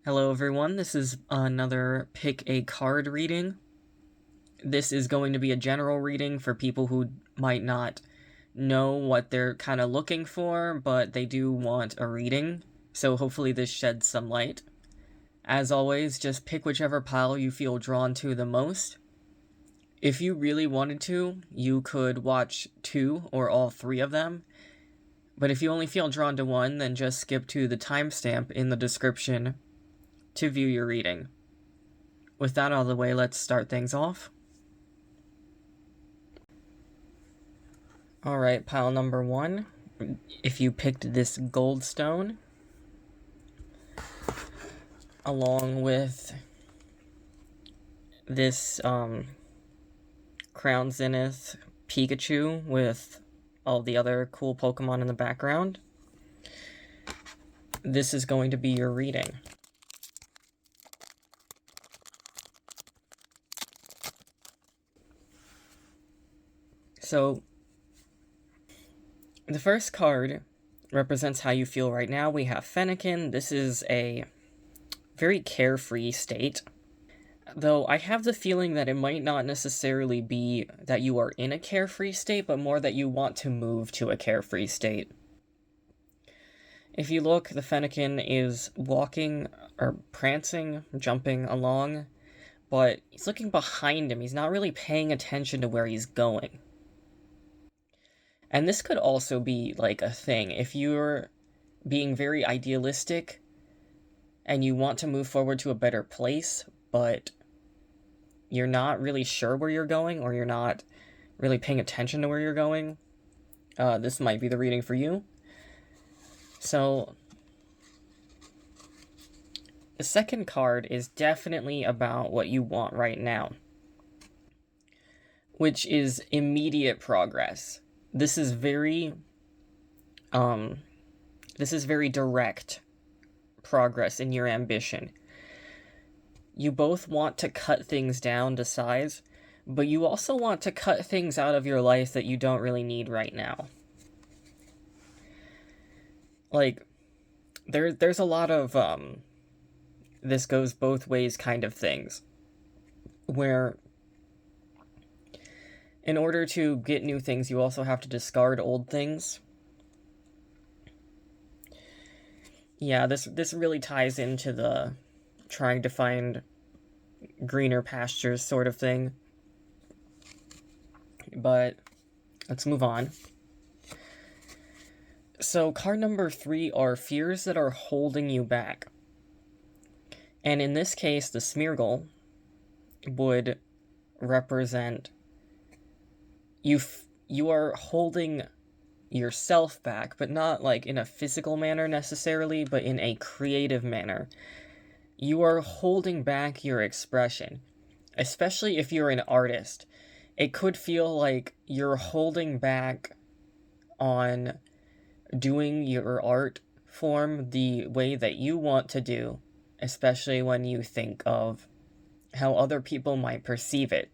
Hello everyone, this is another pick a card reading. This is going to be a general reading for people who might not know what they're kind of looking for, but they do want a reading, so hopefully this sheds some light. As always, just pick whichever pile you feel drawn to the most. If you really wanted to, you could watch two or all three of them, but if you only feel drawn to one, then just skip to the timestamp in the description to view your reading. With that out of the way, let's start things off. Alright, pile number one. If you picked this gold stone, along with this Crown Zenith Pikachu with all the other cool Pokemon in the background, this is going to be your reading. So, the first card represents how you feel right now. We have Fennekin. This is a very carefree state, though I have the feeling that it might not necessarily be that you are in a carefree state, but more that you want to move to a carefree state. If you look, the Fennekin is walking or prancing, jumping along, but he's looking behind him. He's not really paying attention to where he's going. And this could also be like a thing. If you're being very idealistic and you want to move forward to a better place, but you're not really sure where you're going, or you're not really paying attention to where you're going, this might be the reading for you. So, the second card is definitely about what you want right now, which is immediate progress. This is very direct progress in your ambition. You both want to cut things down to size, but you also want to cut things out of your life that you don't really need right now. Like, there's a lot of, this goes both ways kind of things, where in order to get new things, you also have to discard old things. Yeah, this really ties into the trying to find greener pastures sort of thing. But let's move on. So card number 3 are fears that are holding you back. And in this case, the Smeargle would represent you are holding yourself back, but not like in a physical manner necessarily, but in a creative manner. You are holding back your expression, especially if you're an artist. It could feel like you're holding back on doing your art form the way that you want to do, especially when you think of how other people might perceive it.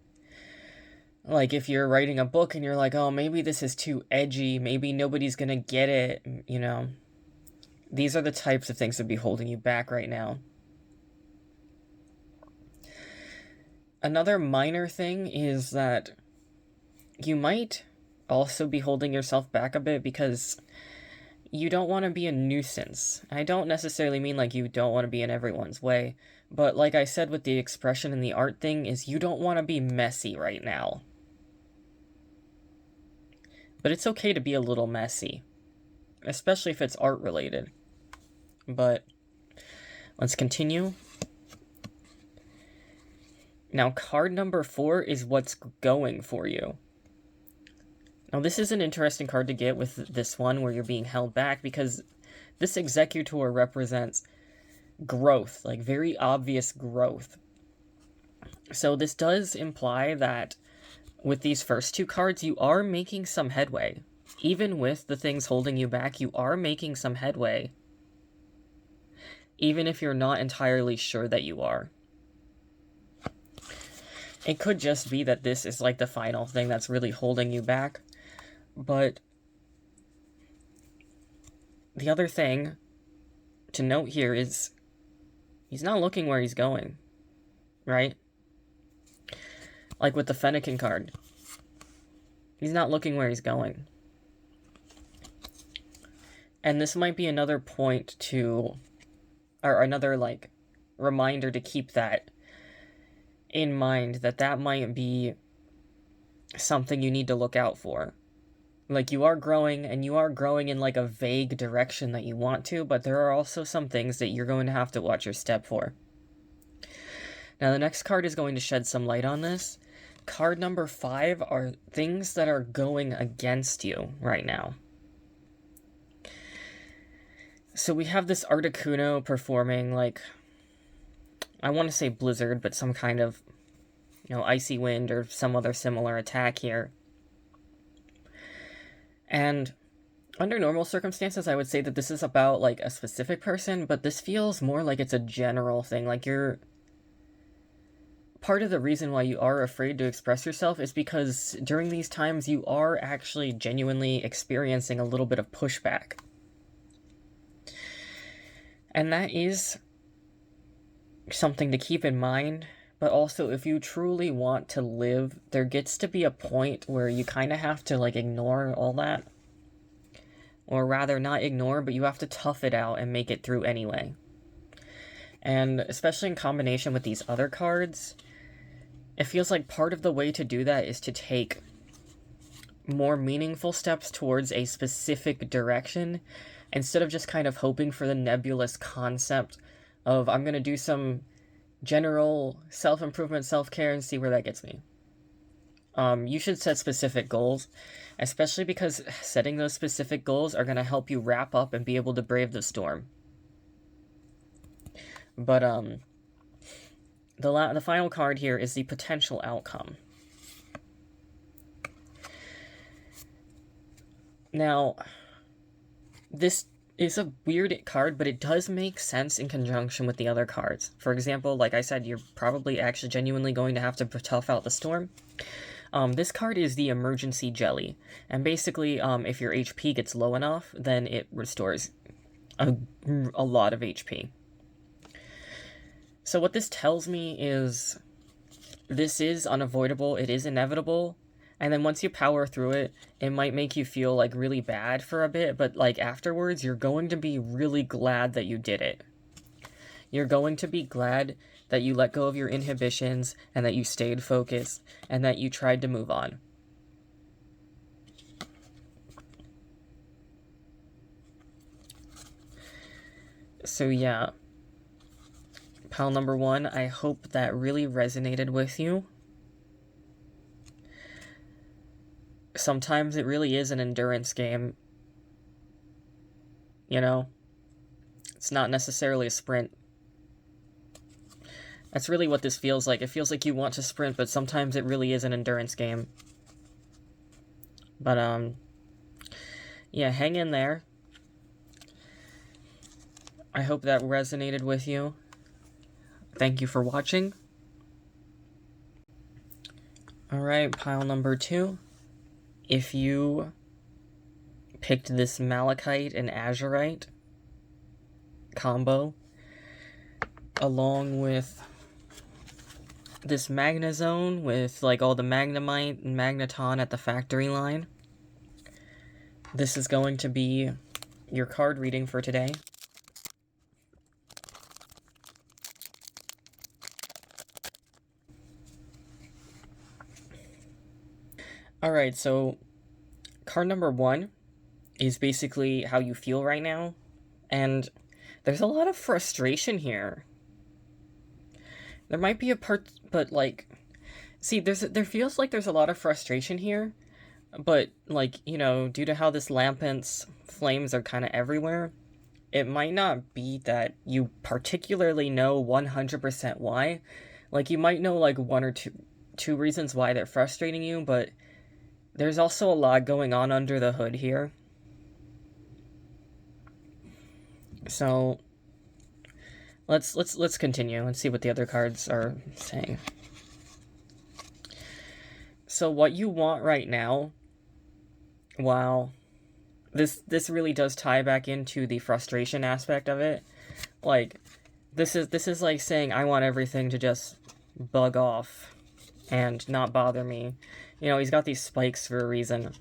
Like, if you're writing a book and you're like, oh, maybe this is too edgy, maybe nobody's gonna get it, you know. These are the types of things that be holding you back right now. Another minor thing is that you might also be holding yourself back a bit because you don't want to be a nuisance. I don't necessarily mean like you don't want to be in everyone's way, but like I said with the expression and the art thing, is you don't want to be messy right now. But it's okay to be a little messy, especially if it's art related. But let's continue. Now, card number 4 is what's going for you. Now, this is an interesting card to get with this one where you're being held back, because this Executor represents growth, like very obvious growth. So this does imply that with these first two cards, you are making some headway. Even with the things holding you back, you are making some headway. Even if you're not entirely sure that you are. It could just be that this is like the final thing that's really holding you back. But the other thing to note here is he's not looking where he's going, right? Like with the Fennekin card. He's not looking where he's going. And this might be another point to, or another, like, reminder to keep that in mind, that might be something you need to look out for. Like, you are growing, and you are growing in, like, a vague direction that you want to, but there are also some things that you're going to have to watch your step for. Now, the next card is going to shed some light on this. Card number 5 are things that are going against you right now. So we have this Articuno performing, like, I want to say Blizzard, but some kind of, Icy Wind or some other similar attack here. And under normal circumstances, I would say that this is about, like, a specific person, but this feels more like it's a general thing. Like, part of the reason why you are afraid to express yourself is because during these times you are actually genuinely experiencing a little bit of pushback. And that is something to keep in mind, but also if you truly want to live, there gets to be a point where you kind of have to, like, ignore all that. Or rather, not ignore, but you have to tough it out and make it through anyway. And especially in combination with these other cards, it feels like part of the way to do that is to take more meaningful steps towards a specific direction, instead of just kind of hoping for the nebulous concept of, I'm going to do some general self-improvement, self-care, and see where that gets me. You should set specific goals, especially because setting those specific goals are going to help you wrap up and be able to brave the storm. But, the final card here is the potential outcome. Now, this is a weird card, but it does make sense in conjunction with the other cards. For example, like I said, you're probably actually genuinely going to have to tough out the storm. This card is the Emergency Jelly, and basically, if your HP gets low enough, then it restores a lot of HP. So what this tells me is, this is unavoidable, it is inevitable, and then once you power through it, it might make you feel, like, really bad for a bit, but, like, afterwards, you're going to be really glad that you did it. You're going to be glad that you let go of your inhibitions, and that you stayed focused, and that you tried to move on. So yeah, pile number 1, I hope that really resonated with you. Sometimes it really is an endurance game. It's not necessarily a sprint. That's really what this feels like. It feels like you want to sprint, but sometimes it really is an endurance game. But, yeah, hang in there. I hope that resonated with you. Thank you for watching. Alright, pile number 2. If you picked this Malachite and Azurite combo, along with this Magnezone with, like, all the Magnemite and Magneton at the factory line, this is going to be your card reading for today. Alright, so card number 1 is basically how you feel right now, and there's a lot of frustration here. There might be a part, but, like, see, there feels like there's a lot of frustration here, but, like, due to how this Lampent's flames are kind of everywhere, it might not be that you particularly know 100% why. Like, you might know, like, one or two reasons why they're frustrating you, but there's also a lot going on under the hood here. So let's continue and see what the other cards are saying. So what you want right now, while this really does tie back into the frustration aspect of it, like, This is like saying I want everything to just bug off and not bother me. You know, he's got these spikes for a reason,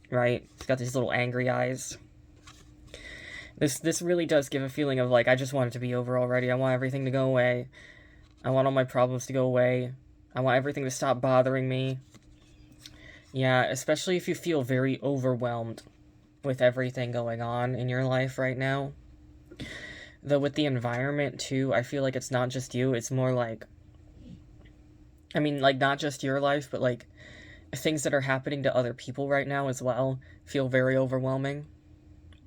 right? He's got these little angry eyes. This really does give a feeling of like, I just want it to be over already. I want everything to go away. I want all my problems to go away. I want everything to stop bothering me. Yeah, especially if you feel very overwhelmed with everything going on in your life right now. Though with the environment too, I feel like it's not just you, it's more like, I mean, like, not just your life, but like things that are happening to other people right now as well feel very overwhelming,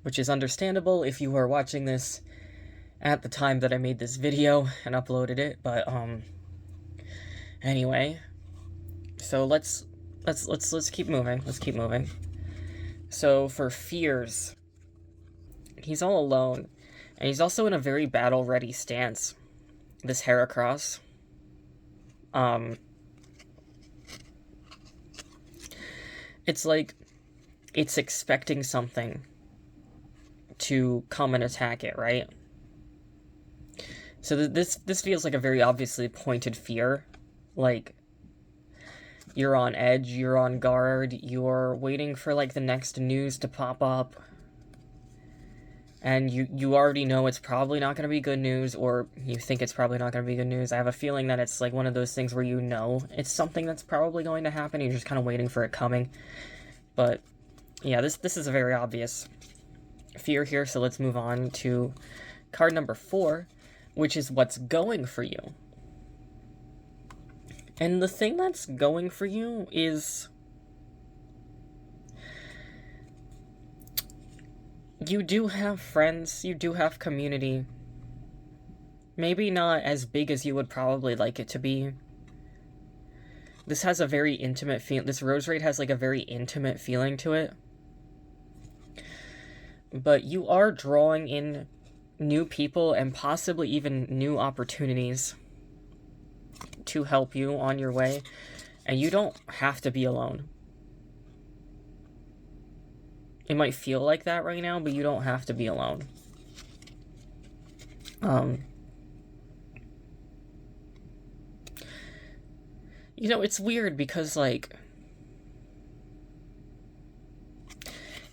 which is understandable if you are watching this at the time that I made this video and uploaded it. But anyway, so let's keep moving. Let's keep moving. So for fears, he's all alone, and he's also in a very battle-ready stance. This Heracross. It's like it's expecting something to come and attack it, right? So this feels like a very obviously pointed fear. Like, you're on edge, you're on guard, you're waiting for like the next news to pop up. And you already know it's probably not going to be good news, or you think it's probably not going to be good news. I have a feeling that it's like one of those things where you know it's something that's probably going to happen, you're just kind of waiting for it coming. But yeah, this is a very obvious fear here, so let's move on to card number 4, which is what's going for you. And the thing that's going for you is you do have friends, you do have community. Maybe not as big as you would probably like it to be. This has a very intimate feel. This rose raid has like a very intimate feeling to it. But you are drawing in new people and possibly even new opportunities to help you on your way. And you don't have to be alone. It might feel like that right now, but you don't have to be alone. You know, it's weird because, like,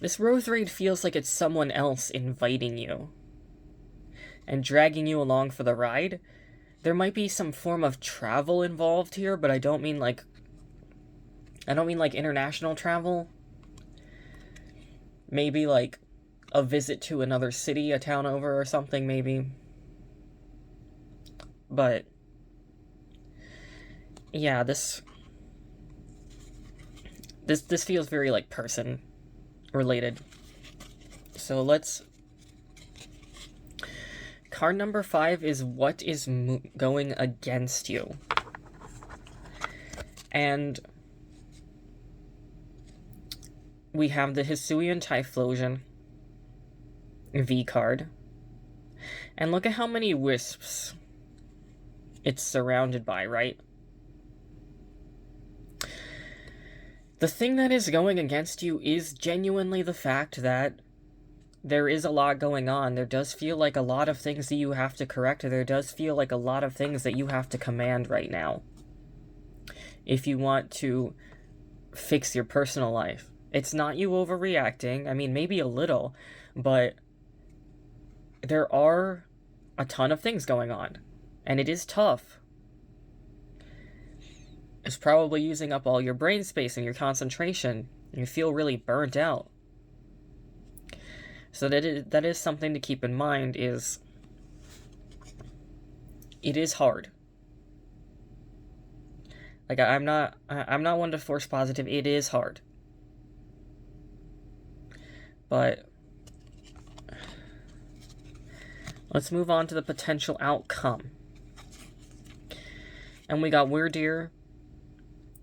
this Rose Raid feels like it's someone else inviting you and dragging you along for the ride. There might be some form of travel involved here, but I don't mean like international travel. Maybe like a visit to another city, a town over or something, maybe. But yeah, this feels very like person related. So let's... Card number 5 is what is going against you. And we have the Hisuian Typhlosion V card. And look at how many wisps it's surrounded by, right? The thing that is going against you is genuinely the fact that there is a lot going on. There does feel like a lot of things that you have to correct. There does feel like a lot of things that you have to command right now, if you want to fix your personal life. It's not you overreacting. I mean, maybe a little, but there are a ton of things going on, and it is tough. It's probably using up all your brain space and your concentration. You feel really burnt out. So that is something to keep in mind. Is it is hard. Like, I'm not one to force positive. It is hard. But let's move on to the potential outcome. And we got Weirdeer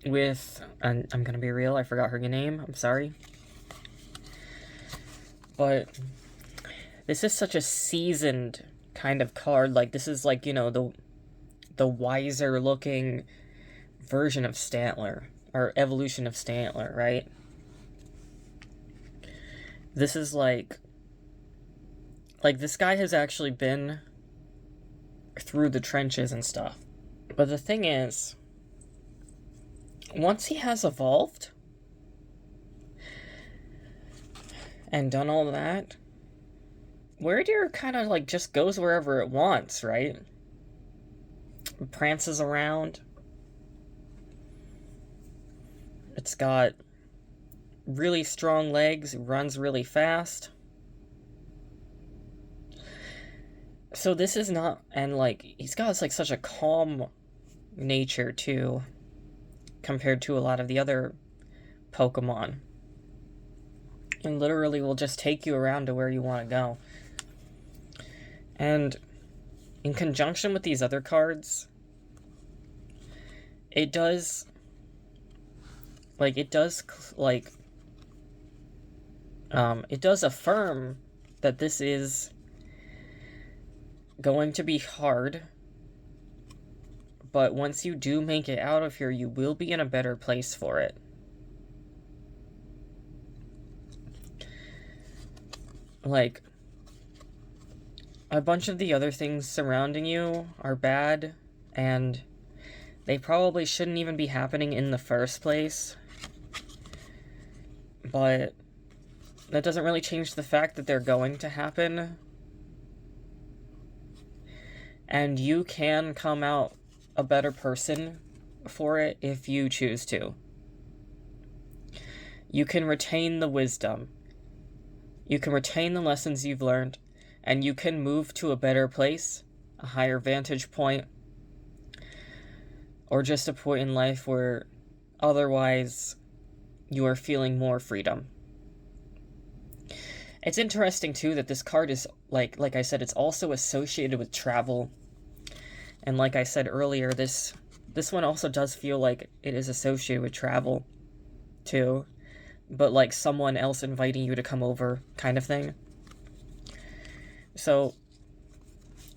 with, and I'm gonna be real, I forgot her name, I'm sorry. But this is such a seasoned kind of card. Like, this is like, you know, the wiser looking version of Stantler, or evolution of Stantler, right? This is like this guy has actually been through the trenches and stuff. But the thing is, once he has evolved and done all that, Werdeer kind of like just goes wherever it wants, right? It prances around. It's got really strong legs, runs really fast. So this is not, and like, he's got like such a calm nature too, compared to a lot of the other Pokemon. And literally will just take you around to where you want to go. And in conjunction with these other cards, it does affirm that this is going to be hard, but once you do make it out of here, you will be in a better place for it. Like, a bunch of the other things surrounding you are bad, and they probably shouldn't even be happening in the first place. But that doesn't really change the fact that they're going to happen. And you can come out a better person for it if you choose to. You can retain the wisdom. You can retain the lessons you've learned, and you can move to a better place, a higher vantage point, or just a point in life where otherwise you are feeling more freedom. It's interesting too that this card is, like I said, it's also associated with travel. And like I said earlier, this one also does feel like it is associated with travel too. But like someone else inviting you to come over kind of thing. So,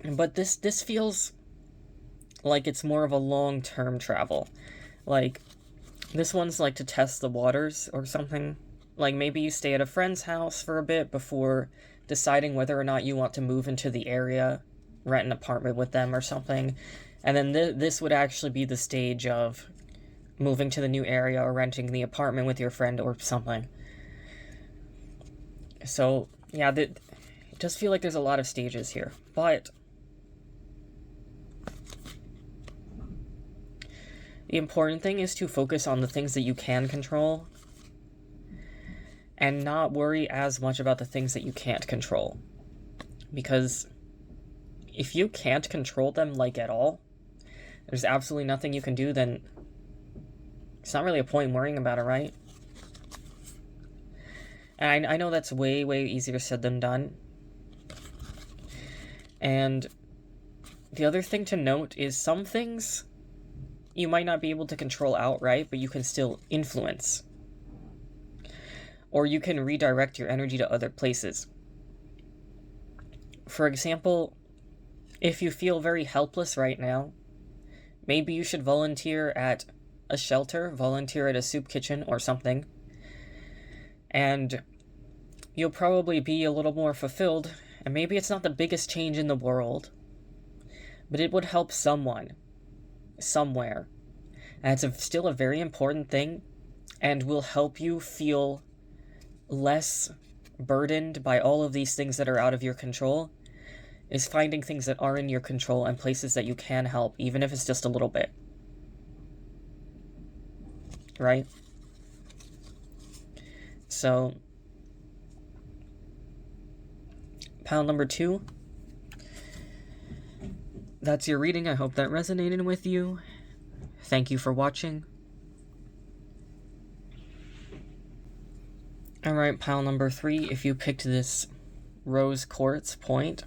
but this feels like it's more of a long-term travel. Like, this one's like to test the waters or something. Like, maybe you stay at a friend's house for a bit before deciding whether or not you want to move into the area, rent an apartment with them or something. And then this would actually be the stage of moving to the new area or renting the apartment with your friend or something. So, yeah, it does feel like there's a lot of stages here. But the important thing is to focus on the things that you can control and not worry as much about the things that you can't control. Because if you can't control them, like, at all, there's absolutely nothing you can do, then it's not really a point in worrying about it, right? And I know that's way, way easier said than done. And the other thing to note is some things you might not be able to control outright, but you can still influence. Or you can redirect your energy to other places. For example, if you feel very helpless right now, maybe you should volunteer at a shelter, volunteer at a soup kitchen or something, and you'll probably be a little more fulfilled, and maybe it's not the biggest change in the world, but it would help someone, somewhere, and it's still a very important thing, and will help you feel less burdened by all of these things that are out of your control, is finding things that are in your control and places that you can help, even if it's just a little bit. Right? So, pile number 2. That's your reading. I hope that resonated with you. Thank you for watching. Alright, pile number 3. If you picked this rose quartz point,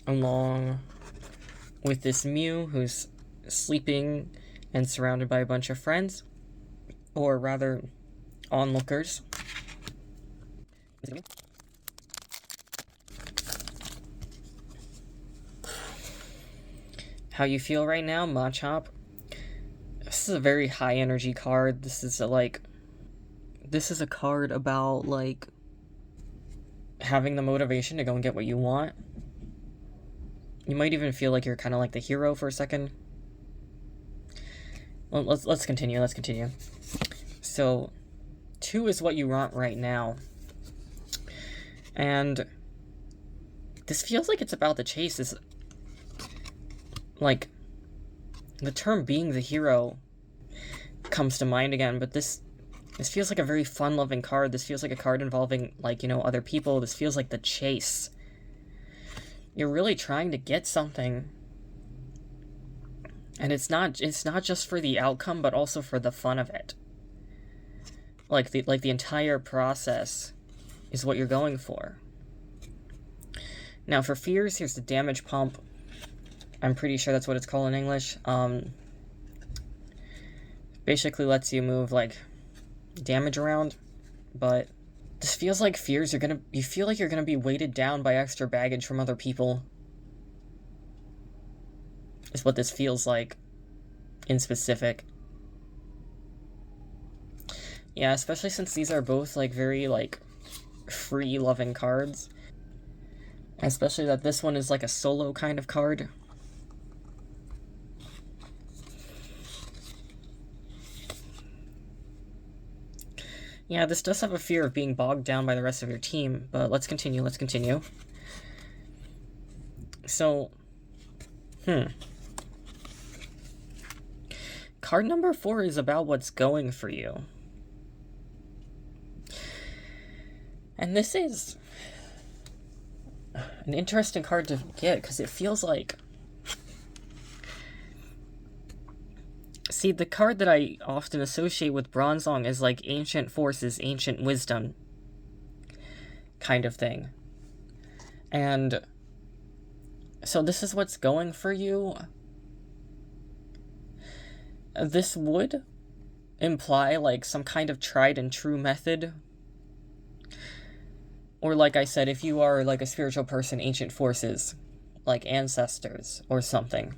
along with this Mew who's sleeping and surrounded by a bunch of friends, or rather, onlookers. How you feel right now, Machop? This is a very high energy card. This is a card about, like, having the motivation to go and get what you want. You might even feel like you're kind of like the hero for a second. Well, let's continue. So, 2 is what you want right now. And this feels like it's about the chase. Is like the term being the hero comes to mind again, but this feels like a very fun-loving card. This feels like a card involving, like, other people. This feels like the chase. You're really trying to get something. And it's not just for the outcome, but also for the fun of it. Like the entire process is what you're going for. Now for fears, here's the damage pump. I'm pretty sure that's what it's called in English. Basically lets you move like damage around, but this feels like fears you feel like you're gonna be weighted down by extra baggage from other people. Is what this feels like in specific. Yeah, especially since these are both like very like free loving cards. Especially that this one is like a solo kind of card. Yeah, this does have a fear of being bogged down by the rest of your team, but let's continue. So, card number 4 is about what's going for you. And this is an interesting card to get, because it feels like... See, the card that I often associate with Bronzong is like Ancient Forces, Ancient Wisdom kind of thing. And so this is what's going for you. This would imply like some kind of tried and true method. Or like I said, if you are like a spiritual person, Ancient Forces, like ancestors or something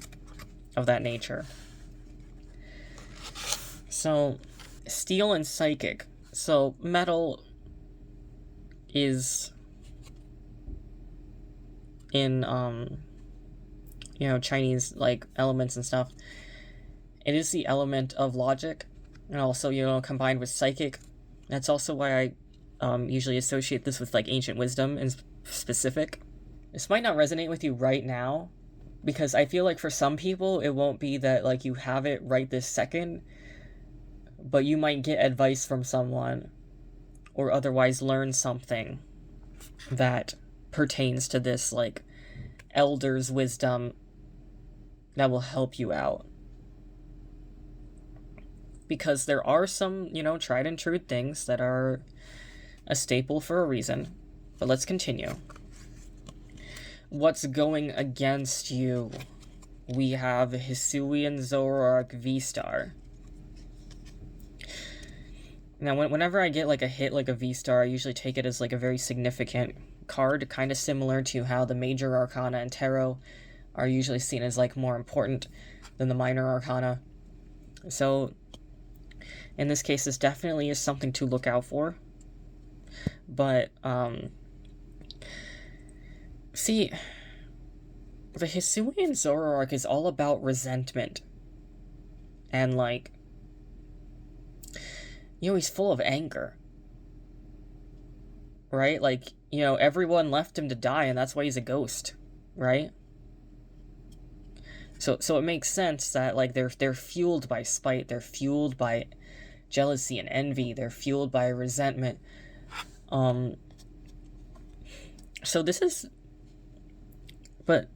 of that nature. So, steel and psychic. So, metal is in, Chinese, like, elements and stuff. It is the element of logic, and also, combined with psychic. That's also why I usually associate this with, like, ancient wisdom in specific. This might not resonate with you right now, because I feel like for some people, it won't be that, like, you have it right this second, but you might get advice from someone or otherwise learn something that pertains to this, like, elder's wisdom that will help you out. Because there are some, tried and true things that are a staple for a reason. But let's continue. What's going against you? We have Hisuian Zoroark V-Star. Now, whenever I get, like, a hit like a V-Star, I usually take it as, like, a very significant card, kind of similar to how the Major Arcana and Tarot are usually seen as, like, more important than the Minor Arcana. So, in this case, this definitely is something to look out for. But, see, the Hisuian Zoroark is all about resentment. And, like, he's full of anger. Right? Like, everyone left him to die, and that's why he's a ghost. Right? So it makes sense that, like, they're fueled by spite, they're fueled by jealousy and envy, they're fueled by resentment. So this is... But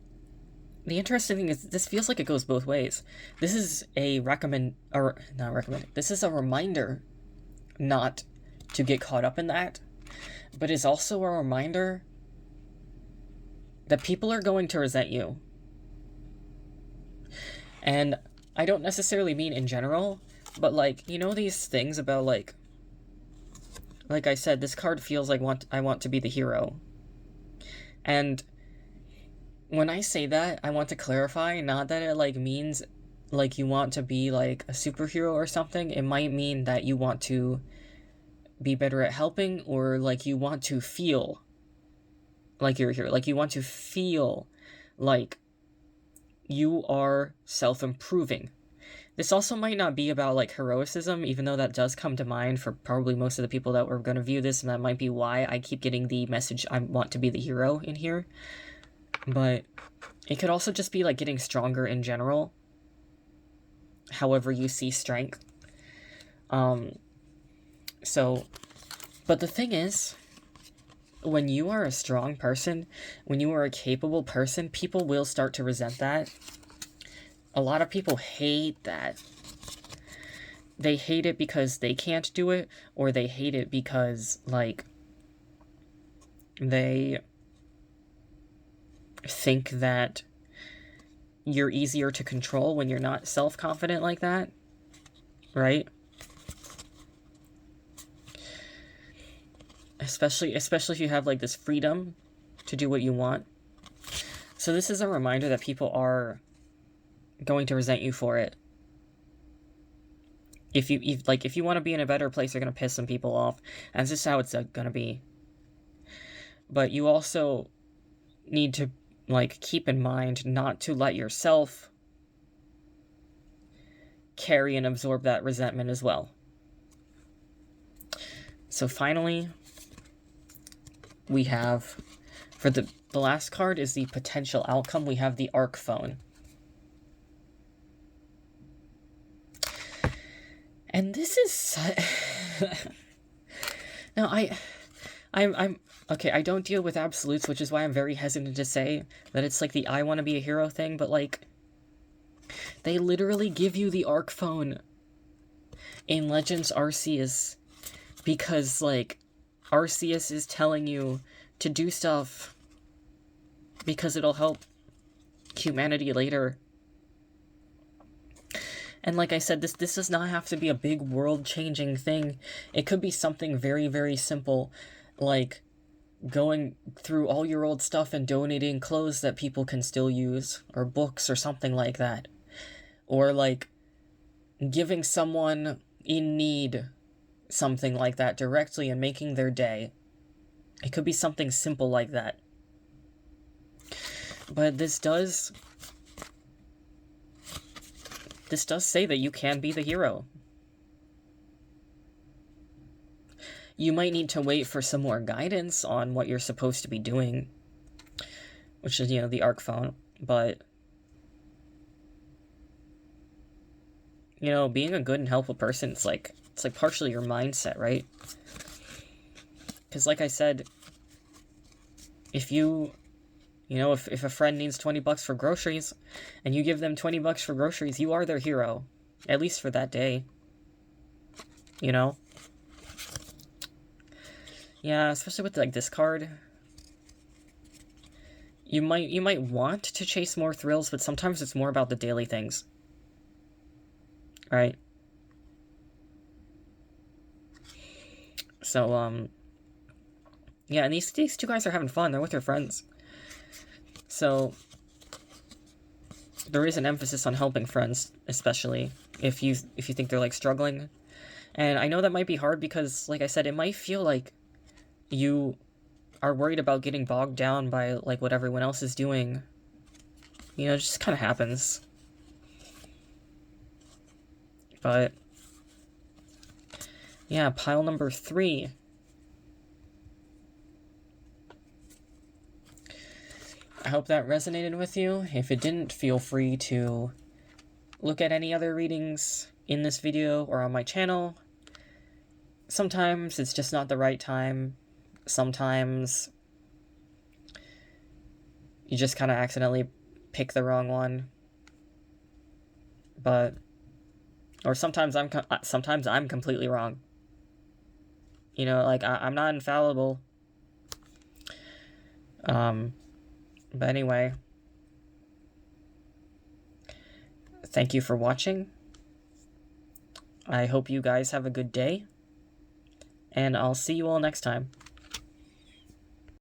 the interesting thing is, this feels like it goes both ways. This is a This is a reminder not to get caught up in that, but it's also a reminder that people are going to resent you. And I don't necessarily mean in general, but, like, these things about, like I said, this card feels like I want to be the hero. And when I say that, I want to clarify, not that it, like, means, like, you want to be, like, a superhero or something. It might mean that you want to be better at helping, or, like, you want to feel like you're a hero. Like, you want to feel like you are self-improving. This also might not be about, like, heroicism, even though that does come to mind for probably most of the people that were going to view this, and that might be why I keep getting the message I want to be the hero in here. But it could also just be, like, getting stronger in general, however you see strength. But the thing is, when you are a strong person, when you are a capable person, people will start to resent that. A lot of people hate that. They hate it because they can't do it, or they hate it because, like, they think that you're easier to control when you're not self-confident like that, right? Especially if you have, like, this freedom to do what you want. So this is a reminder that people are going to resent you for it. If you want to be in a better place, you're going to piss some people off. And that's just how it's going to be. But you also need to, like, keep in mind not to let yourself carry and absorb that resentment as well. So finally, we have, for the last card is the potential outcome, we have the Arc Phone. And this is now I'm okay, I don't deal with absolutes, which is why I'm very hesitant to say that it's like the I want to be a hero thing, but, like, they literally give you the Arc Phone in Legends Arceus because, like, Arceus is telling you to do stuff because it'll help humanity later. And like I said, this does not have to be a big world-changing thing. It could be something very, very simple, like going through all your old stuff and donating clothes that people can still use, or books, or something like that. Or, like, giving someone in need something like that directly and making their day. It could be something simple like that. But this does say that you can be the hero. You might need to wait for some more guidance on what you're supposed to be doing, which is, the Arc Phone, but, being a good and helpful person, it's like partially your mindset, right? Because, like I said, if if a friend needs $20 for groceries, and you give them $20 for groceries, you are their hero, at least for that day. Yeah, especially with, like, this card. You might want to chase more thrills, but sometimes it's more about the daily things. Right? So, yeah, and these two guys are having fun. They're with their friends. So, there is an emphasis on helping friends, especially if you think they're, like, struggling. And I know that might be hard because, like I said, it might feel like you are worried about getting bogged down by, like, what everyone else is doing. It just kind of happens. But yeah, pile number 3. I hope that resonated with you. If it didn't, feel free to look at any other readings in this video or on my channel. Sometimes it's just not the right time. Sometimes you just kind of accidentally pick the wrong one. Or sometimes I'm completely wrong. Like, I'm not infallible. But anyway, thank you for watching. I hope you guys have a good day, and I'll see you all next time.